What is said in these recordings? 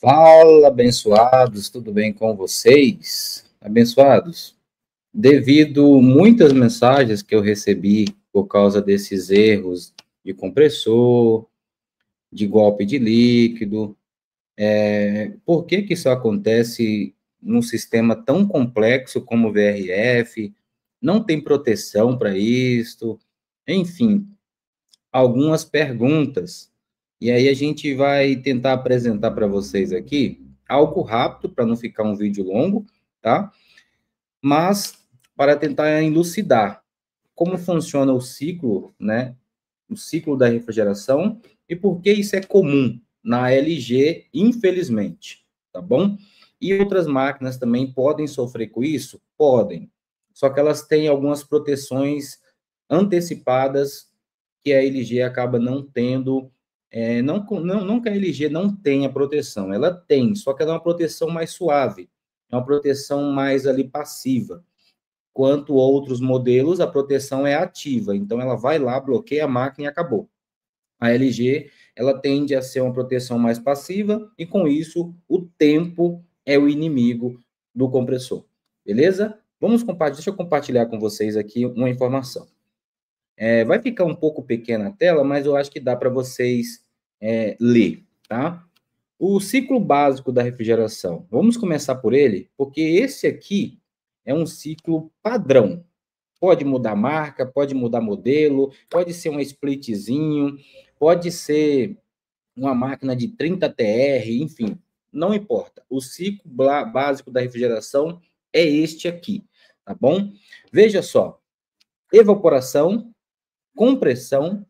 Fala, abençoados, tudo bem com vocês? Abençoados, devido muitas mensagens que eu recebi por causa desses erros de compressor, de golpe de líquido, por que que isso acontece num sistema tão complexo como o VRF? Não tem proteção para isto? Enfim, algumas perguntas. E aí a gente vai tentar apresentar para vocês aqui algo rápido, para não ficar um vídeo longo, tá? Mas para tentar elucidar como funciona o ciclo, né? O ciclo da refrigeração e por que isso é comum na LG, infelizmente, tá bom? E outras máquinas também podem sofrer com isso? Podem. Só que elas têm algumas proteções antecipadas que a LG acaba não tendo. Não que a LG não tenha proteção, ela tem, só que ela é uma proteção mais suave, é uma proteção mais ali passiva. Quanto outros modelos, a proteção é ativa, então ela vai lá, bloqueia a máquina e acabou. A LG, ela tende a ser uma proteção mais passiva e com isso o tempo é o inimigo do compressor. Beleza? Deixa eu compartilhar com vocês aqui uma informação. Vai ficar um pouco pequena a tela, mas eu acho que dá para vocês ler, tá? O ciclo básico da refrigeração. Vamos começar por ele, porque esse aqui é um ciclo padrão. Pode mudar marca, pode mudar modelo, pode ser um splitzinho, pode ser uma máquina de 30 TR, enfim, não importa. O ciclo básico da refrigeração é este aqui, tá bom? Veja só, evaporação, compressão,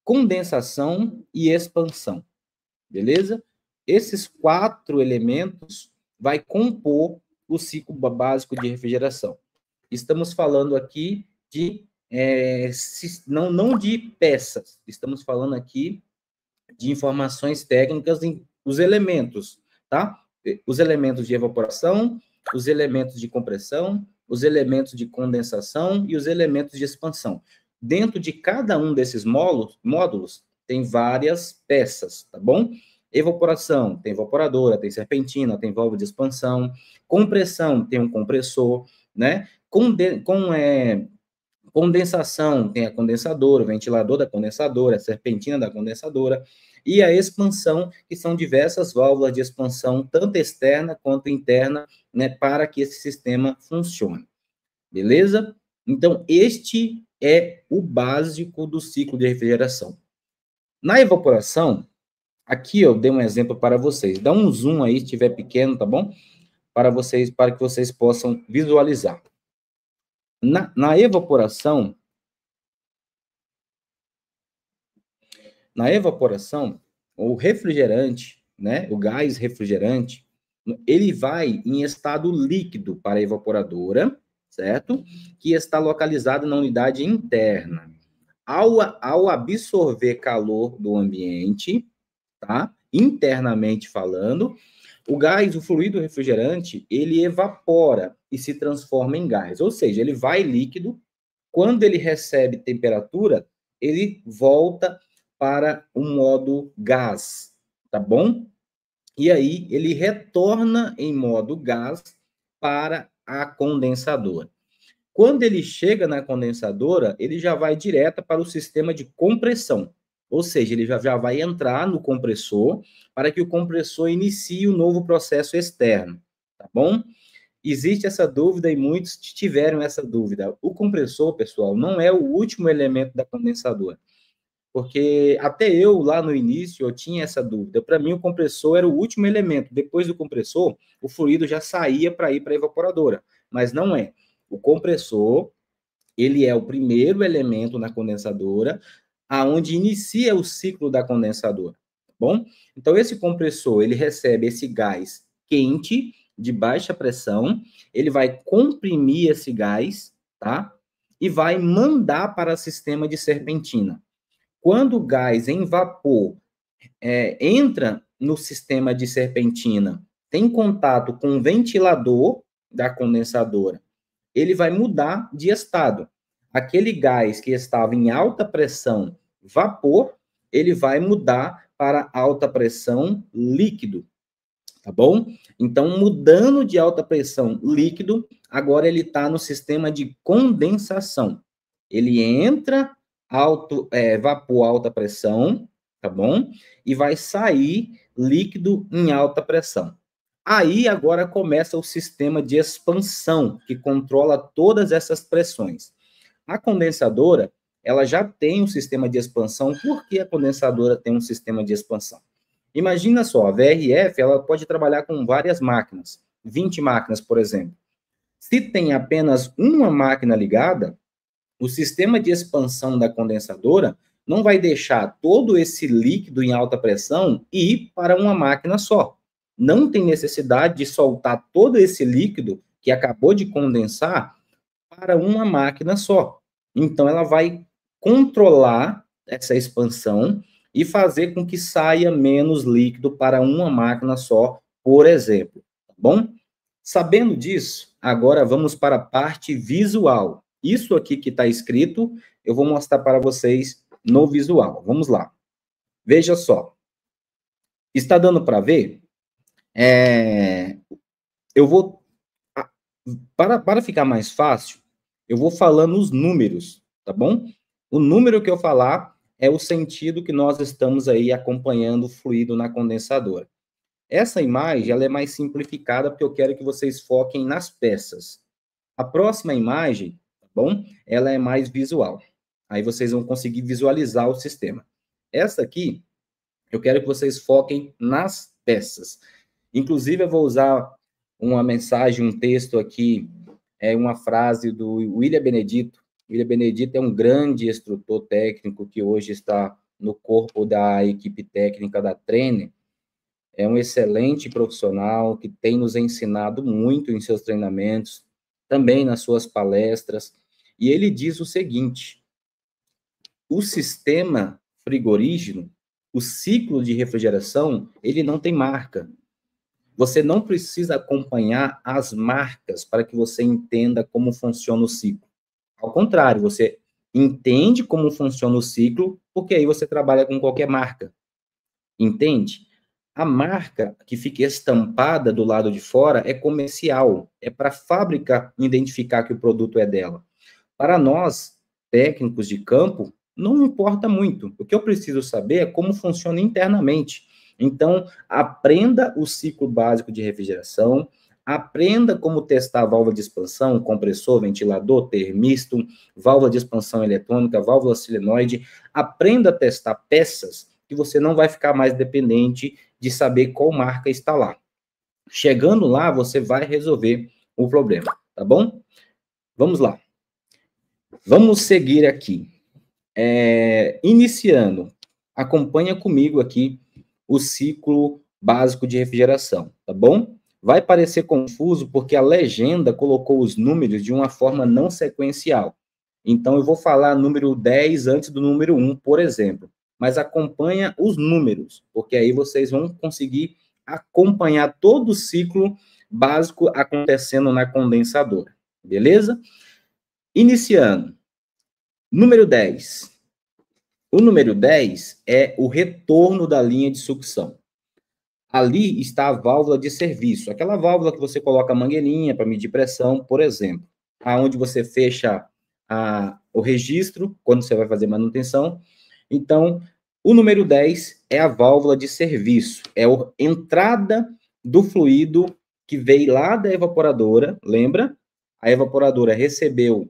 condensação e expansão, beleza? Esses 4 elementos vai compor o ciclo básico de refrigeração. Estamos falando aqui de não de peças, estamos falando aqui de informações técnicas em os elementos, tá? Os elementos de evaporação, os elementos de compressão, os elementos de condensação e os elementos de expansão. Dentro de cada um desses módulos tem várias peças, tá bom? Evaporação, tem evaporadora, tem serpentina, tem válvula de expansão. Compressão, tem um compressor, né? Condensação, tem a condensadora, o ventilador da condensadora, a serpentina da condensadora, e a expansão, que são diversas válvulas de expansão, tanto externa quanto interna, né, para que esse sistema funcione. Beleza? Então, este é o básico do ciclo de refrigeração. Na evaporação, aqui eu dei um exemplo para vocês. Dá um zoom aí, se estiver pequeno, tá bom? Para que vocês possam visualizar. Na evaporação, o refrigerante, né, o gás refrigerante, ele vai em estado líquido para a evaporadora, certo? Que está localizado na unidade interna. Ao absorver calor do ambiente, tá? Internamente falando, o fluido refrigerante, ele evapora e se transforma em gás, ou seja, ele vai líquido, quando ele recebe temperatura, ele volta para o modo gás, tá bom? E aí ele retorna em modo gás para a condensadora. Quando ele chega na condensadora, ele já vai direto para o sistema de compressão, ou seja, ele já vai entrar no compressor para que o compressor inicie o novo processo externo, tá bom? Existe essa dúvida e muitos tiveram essa dúvida. O compressor, pessoal, não é o último elemento da condensadora. Porque até eu, lá no início, eu tinha essa dúvida. Para mim, o compressor era o último elemento. Depois do compressor, o fluido já saía para ir para a evaporadora. Mas não é. O compressor, ele é o primeiro elemento na condensadora, aonde inicia o ciclo da condensadora. Tá bom? Então, esse compressor, ele recebe esse gás quente, de baixa pressão, ele vai comprimir esse gás, tá? E vai mandar para o sistema de serpentina. Quando o gás em vapor entra no sistema de serpentina, tem contato com o ventilador da condensadora, ele vai mudar de estado. Aquele gás que estava em alta pressão, vapor, ele vai mudar para alta pressão líquido. tá bom? Então, mudando de alta pressão líquido, agora ele está no sistema de condensação. Ele entra vapor alta pressão, tá bom? E vai sair líquido em alta pressão. Aí agora começa o sistema de expansão, que controla todas essas pressões. A condensadora, ela já tem um sistema de expansão. Por que a condensadora tem um sistema de expansão? Imagina só, a VRF, ela pode trabalhar com várias máquinas, 20 máquinas, por exemplo. Se tem apenas uma máquina ligada, o sistema de expansão da condensadora não vai deixar todo esse líquido em alta pressão ir para uma máquina só. Não tem necessidade de soltar todo esse líquido que acabou de condensar para uma máquina só. Então, ela vai controlar essa expansão e fazer com que saia menos líquido para uma máquina só, por exemplo. Tá bom? Sabendo disso, agora vamos para a parte visual. Isso aqui que está escrito, eu vou mostrar para vocês no visual. Vamos lá. Veja só. Está dando para ver? Eu vou... Para ficar mais fácil, eu vou falando os números, tá bom? O número que eu falar é o sentido que nós estamos aí acompanhando o fluido na condensadora. Essa imagem, ela é mais simplificada, porque eu quero que vocês foquem nas peças. A próxima imagem, tá bom? Ela é mais visual. Aí vocês vão conseguir visualizar o sistema. Essa aqui, eu quero que vocês foquem nas peças. Inclusive, eu vou usar uma mensagem, um texto aqui, uma frase do William Benedito. William Benedito é um grande instrutor técnico que hoje está no corpo da equipe técnica da Treine. É um excelente profissional que tem nos ensinado muito em seus treinamentos, também nas suas palestras. E ele diz o seguinte: o sistema frigorígeno, o ciclo de refrigeração, ele não tem marca. Você não precisa acompanhar as marcas para que você entenda como funciona o ciclo. Ao contrário, você entende como funciona o ciclo, porque aí você trabalha com qualquer marca. Entende? A marca que fica estampada do lado de fora é comercial, é para a fábrica identificar que o produto é dela. Para nós, técnicos de campo, não importa muito. O que eu preciso saber é como funciona internamente. Então, aprenda o ciclo básico de refrigeração, aprenda como testar a válvula de expansão, compressor, ventilador, termisto, válvula de expansão eletrônica, válvula solenoide. Aprenda a testar peças que você não vai ficar mais dependente de saber qual marca está lá. Chegando lá, você vai resolver o problema, tá bom? Vamos lá. Vamos seguir aqui. Iniciando, acompanha comigo aqui o ciclo básico de refrigeração, tá bom? Vai parecer confuso porque a legenda colocou os números de uma forma não sequencial. Então, eu vou falar número 10 antes do número 1, por exemplo. Mas acompanha os números, porque aí vocês vão conseguir acompanhar todo o ciclo básico acontecendo na condensadora, beleza? Iniciando. Número 10. O número 10 é o retorno da linha de sucção. Ali está a válvula de serviço, aquela válvula que você coloca a mangueirinha para medir pressão, por exemplo, aonde você fecha o registro quando você vai fazer manutenção. Então, o número 10 é a válvula de serviço, é a entrada do fluido que veio lá da evaporadora, lembra? A evaporadora recebeu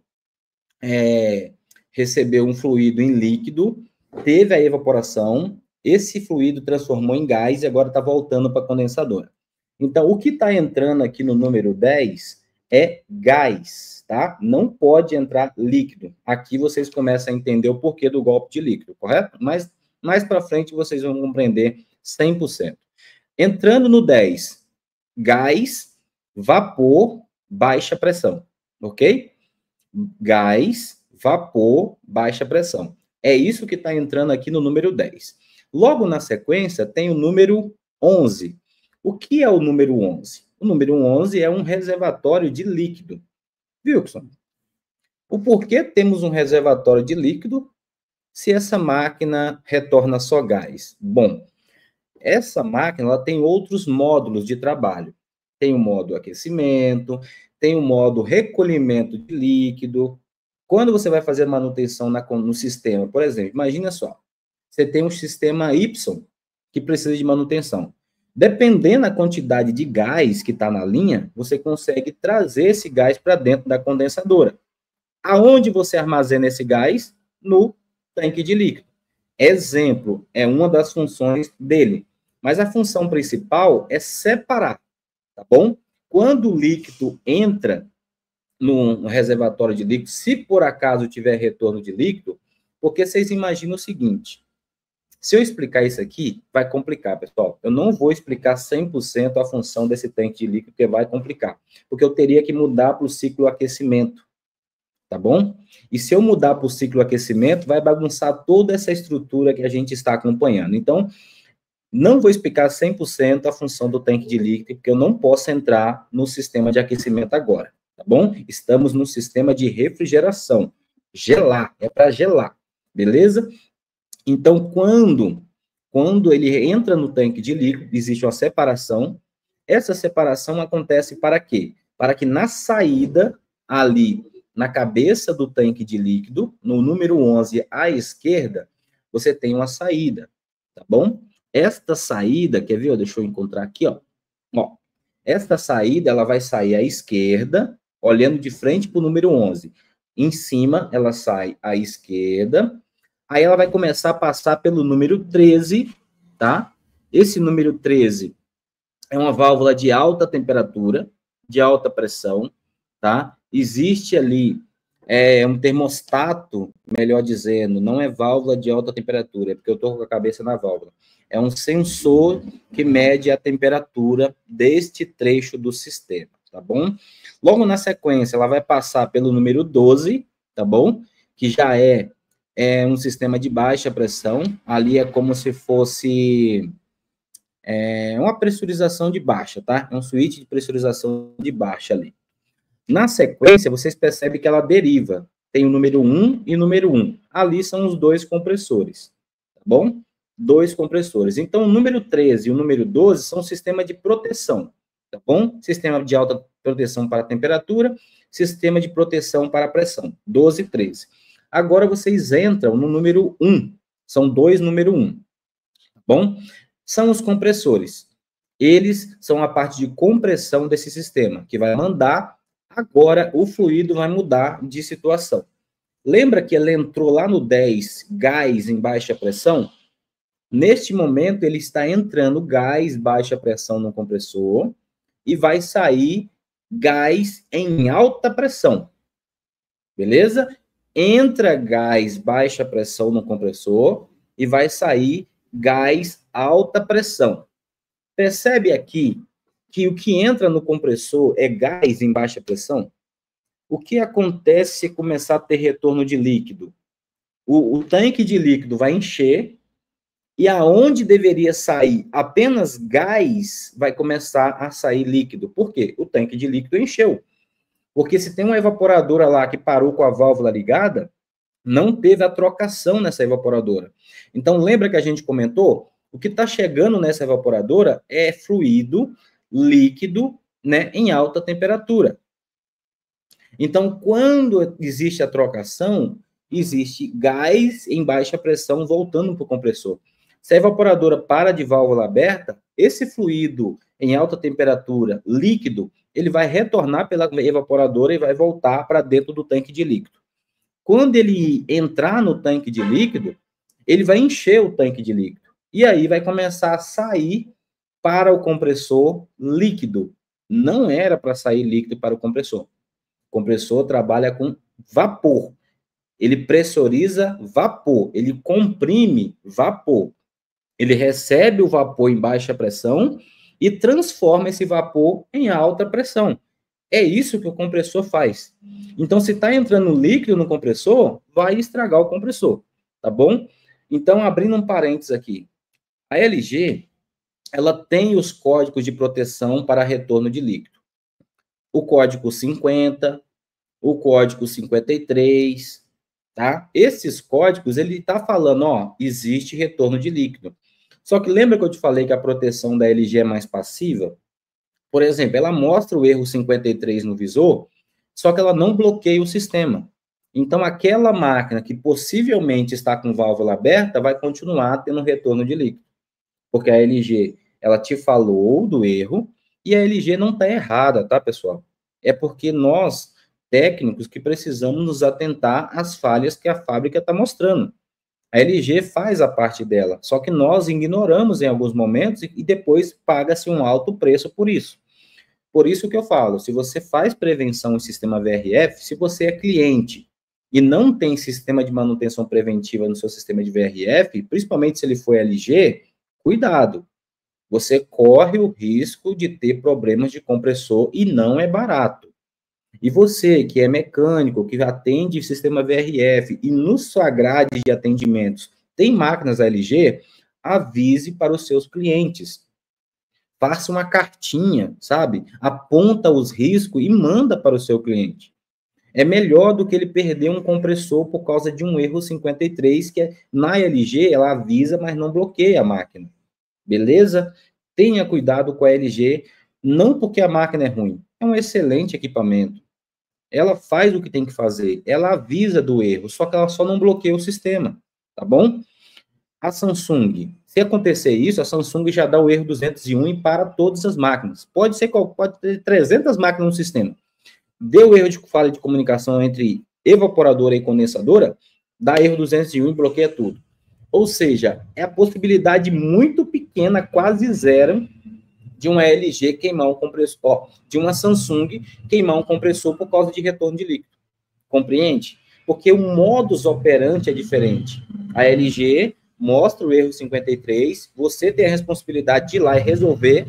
um fluido em líquido, teve a evaporação, esse fluido transformou em gás e agora está voltando para a condensadora. Então, o que está entrando aqui no número 10 é gás, tá? Não pode entrar líquido. Aqui vocês começam a entender o porquê do golpe de líquido, correto? Mas mais para frente vocês vão compreender 100%. Entrando no 10, gás, vapor, baixa pressão, ok? Gás, vapor, baixa pressão. É isso que está entrando aqui no número 10. Logo na sequência, tem o número 11. O que é o número 11? O número 11 é um reservatório de líquido. Wilson, o porquê temos um reservatório de líquido se essa máquina retorna só gás? Bom, Essa máquina ela tem outros módulos de trabalho. Tem o modo aquecimento, tem o modo recolhimento de líquido. Quando você vai fazer manutenção no sistema, por exemplo, imagina só, você tem um sistema Y que precisa de manutenção. Dependendo da quantidade de gás que está na linha, você consegue trazer esse gás para dentro da condensadora. Aonde você armazena esse gás? No tanque de líquido. Exemplo, é uma das funções dele. Mas a função principal é separar, tá bom? Quando o líquido entra no reservatório de líquido, se por acaso tiver retorno de líquido, porque vocês imaginam o seguinte, se eu explicar isso aqui, vai complicar, pessoal. Eu não vou explicar 100% a função desse tanque de líquido, porque vai complicar. Porque eu teria que mudar para o ciclo aquecimento, tá bom? E se eu mudar para o ciclo aquecimento, vai bagunçar toda essa estrutura que a gente está acompanhando. Então, não vou explicar 100% a função do tanque de líquido, porque eu não posso entrar no sistema de aquecimento agora, tá bom? Estamos no sistema de refrigeração. Gelar, é para gelar, beleza? Então, quando ele entra no tanque de líquido, existe uma separação. Essa separação acontece para quê? Para que na saída, ali, na cabeça do tanque de líquido, no número 11 à esquerda, você tem uma saída, tá bom? Esta saída, quer ver? Deixa eu encontrar aqui, ó. Esta saída, ela vai sair à esquerda, olhando de frente para o número 11. Em cima, ela sai à esquerda. Aí ela vai começar a passar pelo número 13, tá? Esse número 13 é uma válvula de alta temperatura, de alta pressão, tá? Existe ali um termostato, melhor dizendo, não é válvula de alta temperatura, é porque eu estou com a cabeça na válvula. É um sensor que mede a temperatura deste trecho do sistema, tá bom? Logo na sequência, ela vai passar pelo número 12, tá bom? Que já é um sistema de baixa pressão. Ali é como se fosse uma pressurização de baixa, tá? É um switch de pressurização de baixa ali. Na sequência, vocês percebem que ela deriva. Tem o número 1 e o número 1. Ali são os dois compressores, tá bom? Dois compressores. Então, o número 13 e o número 12 são sistema de proteção, tá bom? Sistema de alta proteção para a temperatura, sistema de proteção para a pressão, 12 e 13. Agora, vocês entram no número 1. São dois número 1, tá bom? São os compressores. Eles são a parte de compressão desse sistema, que vai mandar. Agora, o fluido vai mudar de situação. Lembra que ele entrou lá no 10, gás em baixa pressão? Neste momento, ele está entrando gás baixa pressão no compressor e vai sair gás em alta pressão. Beleza? Entra gás baixa pressão no compressor e vai sair gás alta pressão. Percebe aqui que o que entra no compressor é gás em baixa pressão? O que acontece se começar a ter retorno de líquido? O tanque de líquido vai encher e aonde deveria sair apenas gás, vai começar a sair líquido. Por quê? O tanque de líquido encheu. Porque se tem uma evaporadora lá que parou com a válvula ligada, não teve a trocação nessa evaporadora. Então, lembra que a gente comentou? O que está chegando nessa evaporadora é fluido líquido, né, em alta temperatura. Então, quando existe a trocação, existe gás em baixa pressão voltando para o compressor. Se a evaporadora para de válvula aberta, esse fluido em alta temperatura, líquido, ele vai retornar pela evaporadora e vai voltar para dentro do tanque de líquido. Quando ele entrar no tanque de líquido, ele vai encher o tanque de líquido. E aí vai começar a sair para o compressor líquido. Não era para sair líquido para o compressor. O compressor trabalha com vapor. Ele pressuriza vapor. Ele comprime vapor. Ele recebe o vapor em baixa pressão e transforma esse vapor em alta pressão. É isso que o compressor faz. Então, se está entrando líquido no compressor, vai estragar o compressor, tá bom? Então, abrindo um parênteses aqui. A LG, ela tem os códigos de proteção para retorno de líquido. O código 50, o código 53, tá? Esses códigos, ele está falando, ó, existe retorno de líquido. Só que lembra que eu te falei que a proteção da LG é mais passiva? Por exemplo, ela mostra o erro 53 no visor, só que ela não bloqueia o sistema. Então, aquela máquina que possivelmente está com válvula aberta vai continuar tendo retorno de líquido. Porque a LG, ela te falou do erro e a LG não está errada, tá, pessoal? É porque nós, técnicos, que precisamos nos atentar às falhas que a fábrica está mostrando. A LG faz a parte dela, só que nós ignoramos em alguns momentos e depois paga-se um alto preço por isso. Por isso que eu falo, se você faz prevenção em sistema VRF, se você é cliente e não tem sistema de manutenção preventiva no seu sistema de VRF, principalmente se ele for LG, cuidado. Você corre o risco de ter problemas de compressor e não é barato. E você, que é mecânico, que atende sistema VRF e no sua grade de atendimentos tem máquinas LG, avise para os seus clientes. Faça uma cartinha, sabe? Aponta os riscos e manda para o seu cliente. É melhor do que ele perder um compressor por causa de um erro 53, que na LG ela avisa, mas não bloqueia a máquina. Beleza? Tenha cuidado com a LG, não porque a máquina é ruim, é um excelente equipamento. Ela faz o que tem que fazer, ela avisa do erro, só que ela só não bloqueia o sistema, tá bom? A Samsung, se acontecer isso, a Samsung já dá o erro 201 para todas as máquinas. Pode ter 300 máquinas no sistema. Deu erro de falha de comunicação entre evaporadora e condensadora, dá erro 201 e bloqueia tudo. Ou seja, é a possibilidade muito pequena, quase zero, de uma LG queimar um compressor, de uma Samsung queimar um compressor por causa de retorno de líquido. Compreende? Porque o modus operandi é diferente. A LG mostra o erro 53, você tem a responsabilidade de ir lá e resolver,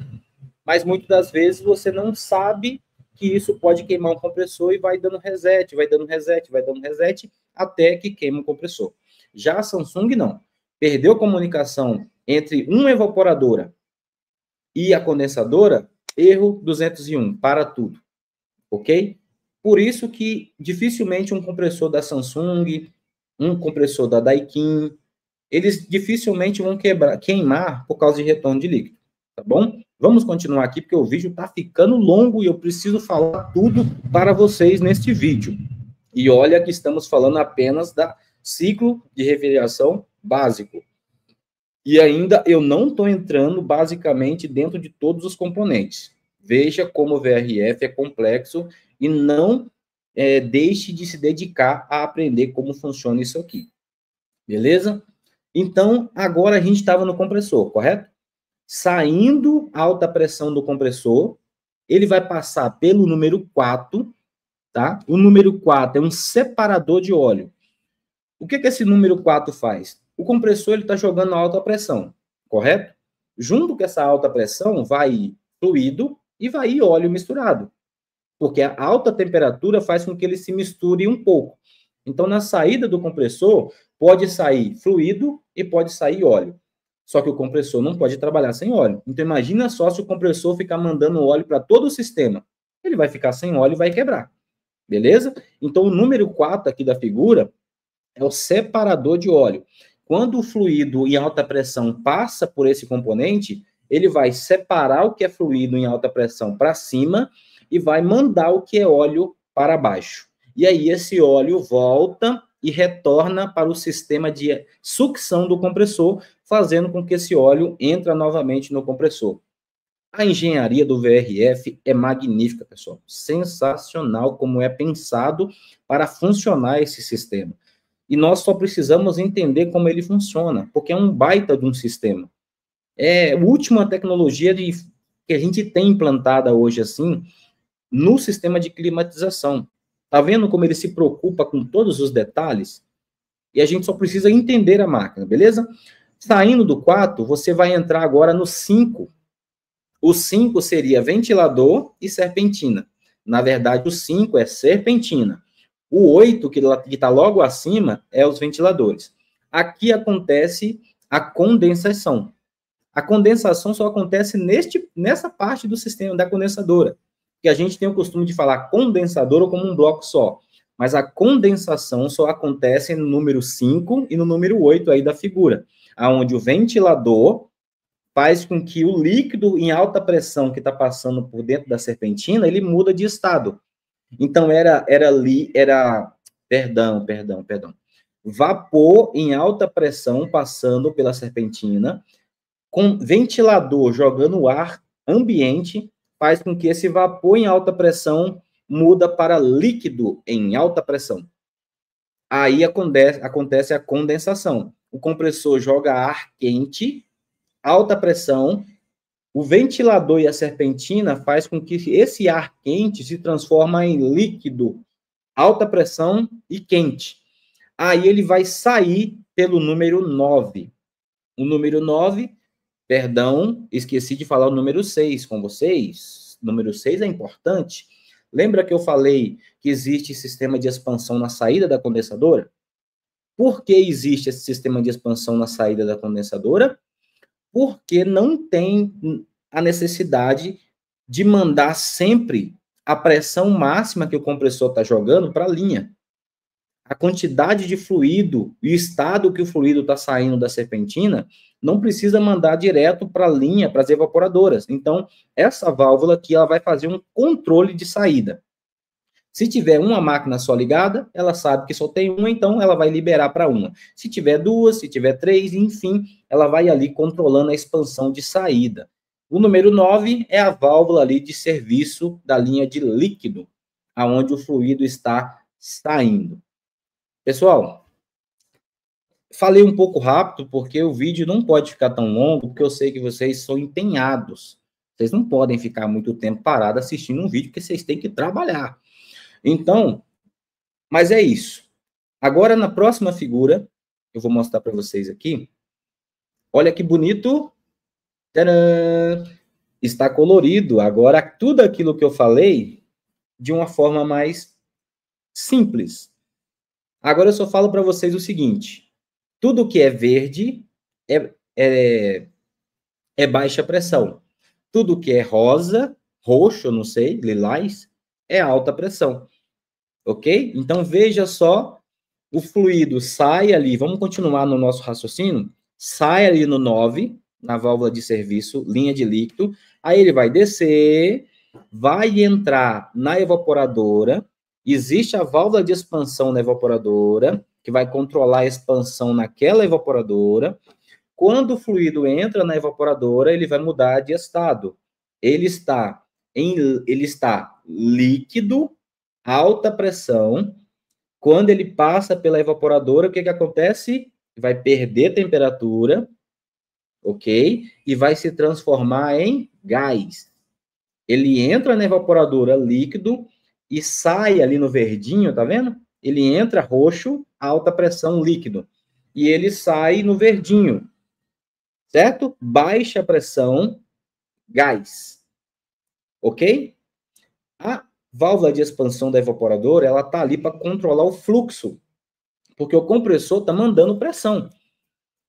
mas muitas das vezes você não sabe que isso pode queimar um compressor e vai dando reset, vai dando reset, vai dando reset, até que queima o compressor. Já a Samsung, não. Perdeu comunicação entre uma evaporadora e a condensadora, erro 201, para tudo. Ok? Por isso que dificilmente um compressor da Samsung, um compressor da Daikin, eles dificilmente vão queimar por causa de retorno de líquido, tá bom? Vamos continuar aqui, porque o vídeo está ficando longo e eu preciso falar tudo para vocês neste vídeo. E olha que estamos falando apenas da ciclo de refrigeração básico. E ainda eu não estou entrando basicamente dentro de todos os componentes. Veja como o VRF é complexo e não deixe de se dedicar a aprender como funciona isso aqui. Beleza? Então, agora a gente estava no compressor, correto? Saindo alta pressão do compressor, ele vai passar pelo número 4, tá? O número 4 é um separador de óleo. O que esse número 4 faz? O compressor está jogando alta pressão, correto? Junto com essa alta pressão, vai ir fluido e vai ir óleo misturado. Porque a alta temperatura faz com que ele se misture um pouco. Então, na saída do compressor, pode sair fluido e pode sair óleo. Só que o compressor não pode trabalhar sem óleo. Então, imagina só se o compressor ficar mandando óleo para todo o sistema. Ele vai ficar sem óleo e vai quebrar. Beleza? Então, o número 4 aqui da figura é o separador de óleo. Quando o fluido em alta pressão passa por esse componente, ele vai separar o que é fluido em alta pressão para cima e vai mandar o que é óleo para baixo. E aí esse óleo volta e retorna para o sistema de sucção do compressor, fazendo com que esse óleo entre novamente no compressor. A engenharia do VRF é magnífica, pessoal. Sensacional como é pensado para funcionar esse sistema. E nós só precisamos entender como ele funciona, porque é um baita de um sistema. É a última tecnologia que a gente tem implantada hoje, assim, no sistema de climatização. Tá vendo como ele se preocupa com todos os detalhes? E a gente só precisa entender a máquina, beleza? Saindo do 4, você vai entrar agora no 5. O 5 seria ventilador e serpentina. Na verdade, o 5 é serpentina. O 8, que está logo acima, é os ventiladores. Aqui acontece a condensação. A condensação só acontece nessa parte do sistema da condensadora, que a gente tem o costume de falar condensadora como um bloco só. Mas a condensação só acontece no número 5 e no número 8 aí da figura, onde o ventilador faz com que o líquido em alta pressão que está passando por dentro da serpentina, ele muda de estado. Então, perdão. Vapor em alta pressão passando pela serpentina, com ventilador jogando ar ambiente, faz com que esse vapor em alta pressão muda para líquido em alta pressão. Aí acontece a condensação. O compressor joga ar quente, alta pressão, o ventilador e a serpentina faz com que esse ar quente se transforme em líquido, alta pressão e quente. Aí ele vai sair pelo número 9. O número 9, perdão, esqueci de falar o número 6 com vocês. O número 6 é importante. Lembra que eu falei que existe sistema de expansão na saída da condensadora? Por que existe esse sistema de expansão na saída da condensadora? Porque não tem a necessidade de mandar sempre a pressão máxima que o compressor está jogando para a linha. A quantidade de fluido e o estado que o fluido está saindo da serpentina não precisa mandar direto para a linha, para as evaporadoras. Então, essa válvula aqui ela vai fazer um controle de saída. Se tiver uma máquina só ligada, ela sabe que só tem uma, então ela vai liberar para uma. Se tiver duas, se tiver três, enfim, ela vai ali controlando a expansão de saída. O número 9 é a válvula ali de serviço da linha de líquido, aonde o fluido está saindo. Pessoal, falei um pouco rápido, porque o vídeo não pode ficar tão longo, porque eu sei que vocês são empenhados. Vocês não podem ficar muito tempo parados assistindo um vídeo, porque vocês têm que trabalhar. Então, mas é isso. Agora, na próxima figura, eu vou mostrar para vocês aqui. Olha que bonito. Tcharam! Está colorido. Agora, tudo aquilo que eu falei, de uma forma mais simples. Agora, eu só falo para vocês o seguinte. Tudo que é verde é baixa pressão. Tudo que é rosa, roxo, não sei, lilás, é alta pressão. Ok? Então, veja só, o fluido sai ali, vamos continuar no nosso raciocínio, sai ali no 9, na válvula de serviço, linha de líquido, aí ele vai descer, vai entrar na evaporadora, existe a válvula de expansão na evaporadora, que vai controlar a expansão naquela evaporadora. Quando o fluido entra na evaporadora, ele vai mudar de estado. Ele está líquido, alta pressão. Quando ele passa pela evaporadora, o que acontece? Vai perder temperatura, ok? E vai se transformar em gás. Ele entra na evaporadora líquido e sai ali no verdinho, tá vendo? Ele entra roxo, alta pressão, líquido. E ele sai no verdinho, certo? Baixa pressão, gás. Ok? A válvula de expansão da evaporadora, ela tá ali para controlar o fluxo, porque o compressor tá mandando pressão.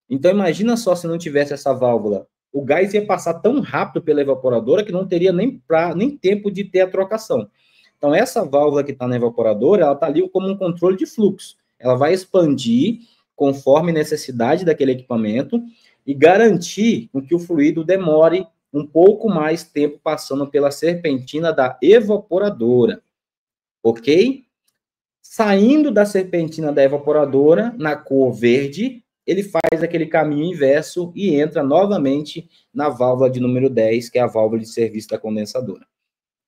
Então, imagina só se não tivesse essa válvula. O gás ia passar tão rápido pela evaporadora que não teria nem tempo de ter a trocação. Então, essa válvula que está na evaporadora, ela está ali como um controle de fluxo. Ela vai expandir conforme necessidade daquele equipamento e garantir que o fluido demore um pouco mais tempo passando pela serpentina da evaporadora. Ok? Saindo da serpentina da evaporadora, na cor verde, ele faz aquele caminho inverso e entra novamente na válvula de número 10, que é a válvula de serviço da condensadora.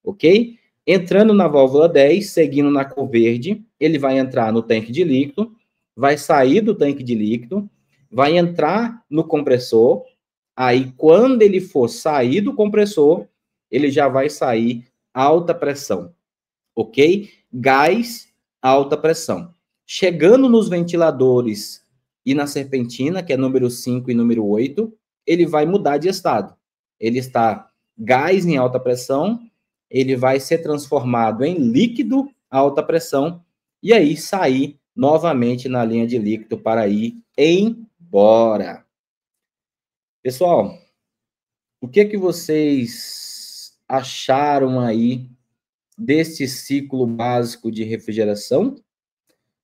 Ok? Entrando na válvula 10, seguindo na cor verde, ele vai entrar no tanque de líquido, vai sair do tanque de líquido, vai entrar no compressor, aí quando ele for sair do compressor, ele já vai sair alta pressão. Ok? Gás, alta pressão. Chegando nos ventiladores e na serpentina, que é número 5 e número 8, ele vai mudar de estado. Ele está gás em alta pressão, ele vai ser transformado em líquido a alta pressão, e aí sair novamente na linha de líquido para ir embora. Pessoal, o que vocês acharam aí desse ciclo básico de refrigeração?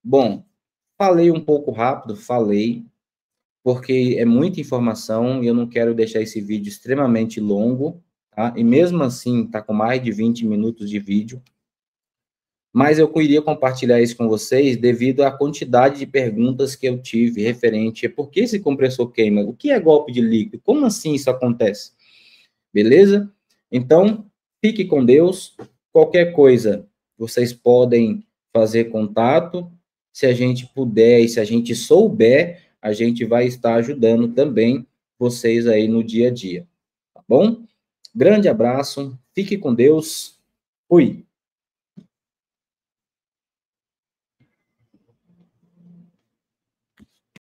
Bom, falei um pouco rápido, falei, porque é muita informação e eu não quero deixar esse vídeo extremamente longo, tá? E mesmo assim, tá com mais de 20 minutos de vídeo. Mas eu queria compartilhar isso com vocês devido à quantidade de perguntas que eu tive referente a por que esse compressor queima, o que é golpe de líquido, como assim isso acontece, beleza? Então, fique com Deus, qualquer coisa, vocês podem fazer contato, se a gente puder e se a gente souber, a gente vai estar ajudando também vocês aí no dia a dia, tá bom? Grande abraço, fique com Deus, fui!